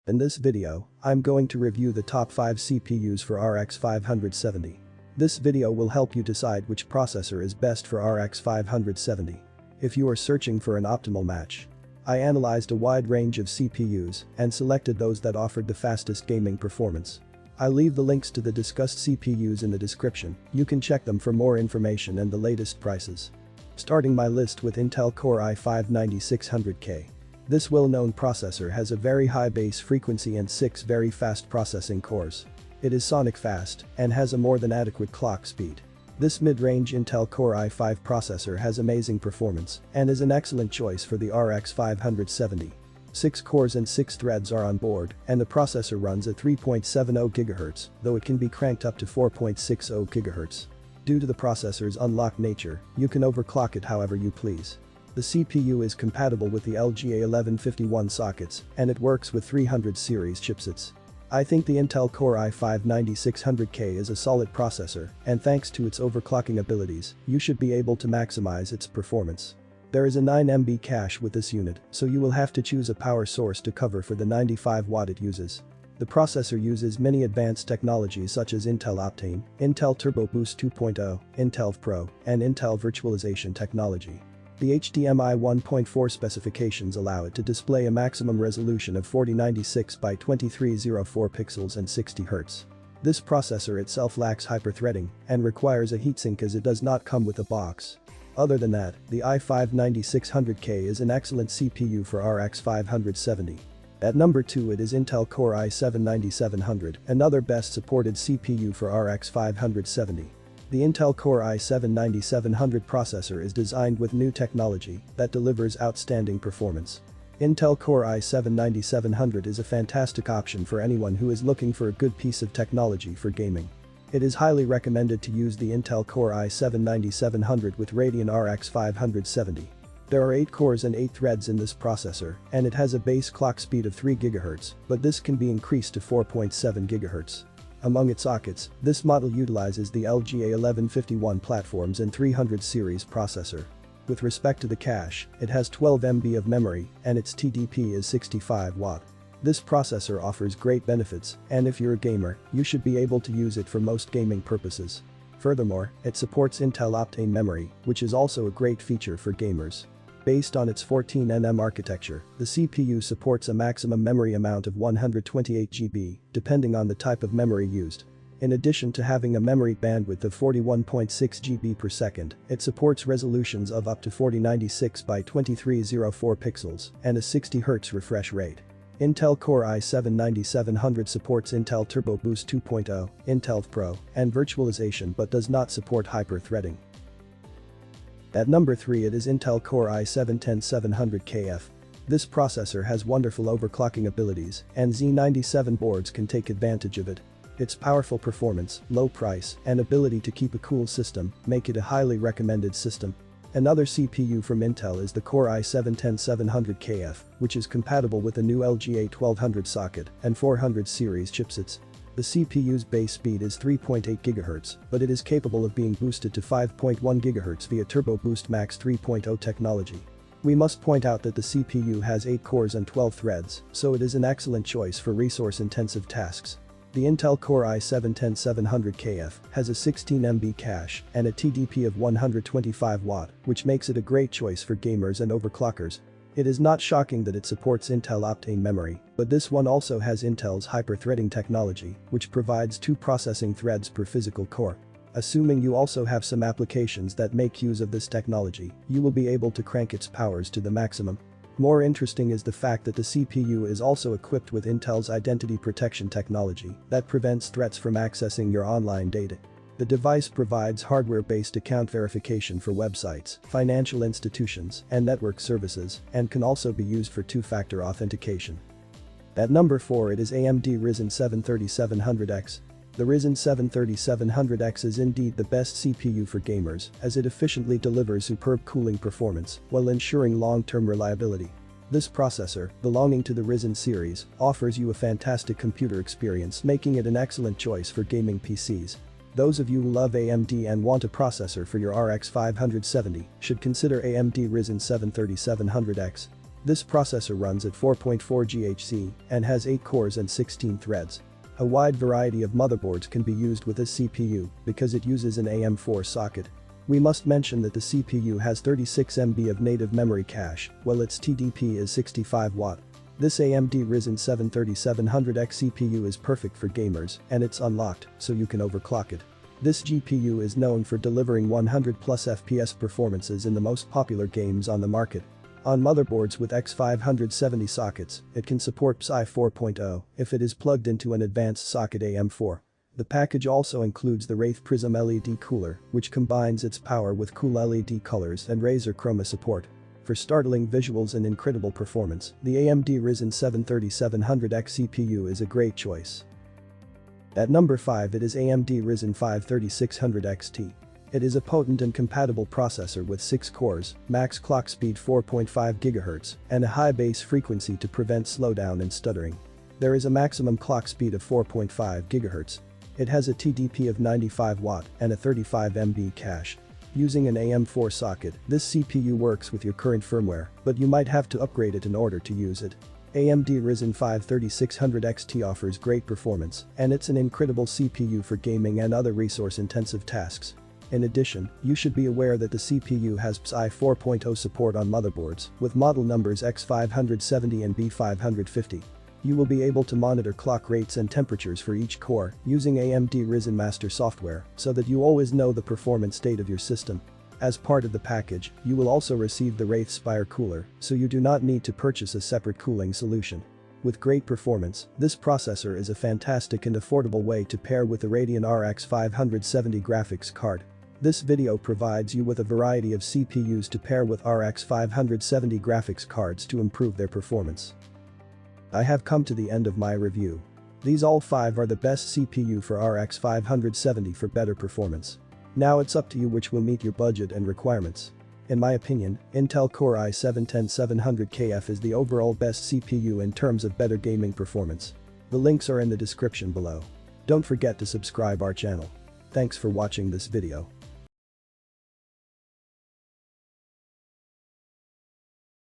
In this video, I'm going to review the top 5 CPUs for RX 570. This video will help you decide which processor is best for RX 570. If you are searching for an optimal match, I analyzed a wide range of CPUs and selected those that offered the fastest gaming performance. I'll leave the links to the discussed CPUs in the description. You can check them for more information and the latest prices. Starting my list with Intel Core i5-9600K. This well-known processor has a very high base frequency and 6 very fast processing cores. It is sonic fast and has a more than adequate clock speed. This mid-range Intel Core i5 processor has amazing performance and is an excellent choice for the RX 570. 6 cores and 6 threads are on board, and the processor runs at 3.70 GHz, though it can be cranked up to 4.60 GHz. Due to the processor's unlocked nature, you can overclock it however you please. The CPU is compatible with the LGA1151 sockets, and it works with 300 series chipsets. I think the Intel Core i5-9600K is a solid processor, and thanks to its overclocking abilities, you should be able to maximize its performance. There is a 9 MB cache with this unit, so you will have to choose a power source to cover for the 95 watt it uses. The processor uses many advanced technologies such as Intel Optane, Intel Turbo Boost 2.0, Intel Pro, and Intel Virtualization technology. The HDMI 1.4 specifications allow it to display a maximum resolution of 4096 by 2304 pixels and 60 Hz. This processor itself lacks hyperthreading and requires a heatsink as it does not come with a box. Other than that, the i5-9600K is an excellent CPU for RX 570. At number 2 it is Intel Core i7-9700, another best supported CPU for RX 570. The Intel Core i7-9700 processor is designed with new technology that delivers outstanding performance. Intel Core i7-9700 is a fantastic option for anyone who is looking for a good piece of technology for gaming. It is highly recommended to use the Intel Core i7-9700 with Radeon RX 570. There are 8 cores and 8 threads in this processor, and it has a base clock speed of 3 GHz, but this can be increased to 4.7 GHz. Among its sockets, this model utilizes the LGA1151 platforms and 300 series processor. With respect to the cache, it has 12 MB of memory, and its TDP is 65 watt. This processor offers great benefits, and if you're a gamer, you should be able to use it for most gaming purposes. Furthermore, it supports Intel Optane memory, which is also a great feature for gamers. Based on its 14nm architecture, the CPU supports a maximum memory amount of 128 GB, depending on the type of memory used. In addition to having a memory bandwidth of 41.6 GB per second, it supports resolutions of up to 4096 by 2304 pixels and a 60 Hz refresh rate. Intel Core i7-9700 supports Intel Turbo Boost 2.0, Intel Pro, and virtualization but does not support hyper-threading. At number 3 it is Intel Core i7-10700KF. This processor has wonderful overclocking abilities, and Z97 boards can take advantage of it. Its powerful performance, low price, and ability to keep a cool system make it a highly recommended system. Another CPU from Intel is the Core i7-10700KF, which is compatible with a new LGA1200 socket and 400 series chipsets. The CPU's base speed is 3.8 GHz, but it is capable of being boosted to 5.1 GHz via Turbo Boost Max 3.0 technology. We must point out that the CPU has 8 cores and 12 threads, so it is an excellent choice for resource-intensive tasks. The Intel Core i7-10700KF has a 16 MB cache and a TDP of 125 watt, which makes it a great choice for gamers and overclockers. It is not shocking that it supports Intel Optane memory, but this one also has Intel's hyper-threading technology, which provides 2 processing threads per physical core. Assuming you also have some applications that make use of this technology, you will be able to crank its powers to the maximum. More interesting is the fact that the CPU is also equipped with Intel's identity protection technology that prevents threats from accessing your online data. The device provides hardware-based account verification for websites, financial institutions, and network services, and can also be used for 2-factor authentication. At number 4 it is AMD Ryzen 7 3700X. The Ryzen 7 3700X is indeed the best CPU for gamers, as it efficiently delivers superb cooling performance while ensuring long-term reliability. This processor, belonging to the Ryzen series, offers you a fantastic computer experience, making it an excellent choice for gaming PCs. Those of you who love AMD and want a processor for your RX 570 should consider AMD Ryzen 7 3700X. This processor runs at 4.4 GHz and has 8 cores and 16 threads. A wide variety of motherboards can be used with this CPU because it uses an AM4 socket. We must mention that the CPU has 36 MB of native memory cache, while its TDP is 65 Watt. This AMD Ryzen 7 3700X CPU is perfect for gamers and it's unlocked, so you can overclock it. This GPU is known for delivering 100+ FPS performances in the most popular games on the market. On motherboards with X570 sockets, it can support PCIe 4.0 if it is plugged into an advanced socket AM4. The package also includes the Wraith Prism LED cooler, which combines its power with cool LED colors and Razer Chroma support. For startling visuals and incredible performance, the AMD Ryzen 7 3700X CPU is a great choice. At number 5 it is AMD Ryzen 5 3600XT. It is a potent and compatible processor with 6 cores, max clock speed 4.5 GHz, and a high base frequency to prevent slowdown and stuttering. There is a maximum clock speed of 4.5 GHz. It has a TDP of 95 Watt and a 35 MB cache. Using an AM4 socket, this CPU works with your current firmware, but you might have to upgrade it in order to use it. AMD Ryzen 5 3600XT offers great performance, and it's an incredible CPU for gaming and other resource-intensive tasks. In addition, you should be aware that the CPU has PCIe 4.0 support on motherboards, with model numbers X570 and B550. You will be able to monitor clock rates and temperatures for each core using AMD Ryzen Master software so that you always know the performance state of your system. As part of the package, you will also receive the Wraith Spire cooler, so you do not need to purchase a separate cooling solution. With great performance, this processor is a fantastic and affordable way to pair with the Radeon RX 570 graphics card. This video provides you with a variety of CPUs to pair with RX 570 graphics cards to improve their performance. I have come to the end of my review. These all 5 are the best CPU for RX 570 for better performance. Now it's up to you which will meet your budget and requirements. In my opinion, Intel Core i7-10700KF is the overall best CPU in terms of better gaming performance. The links are in the description below. Don't forget to subscribe our channel. Thanks for watching this video.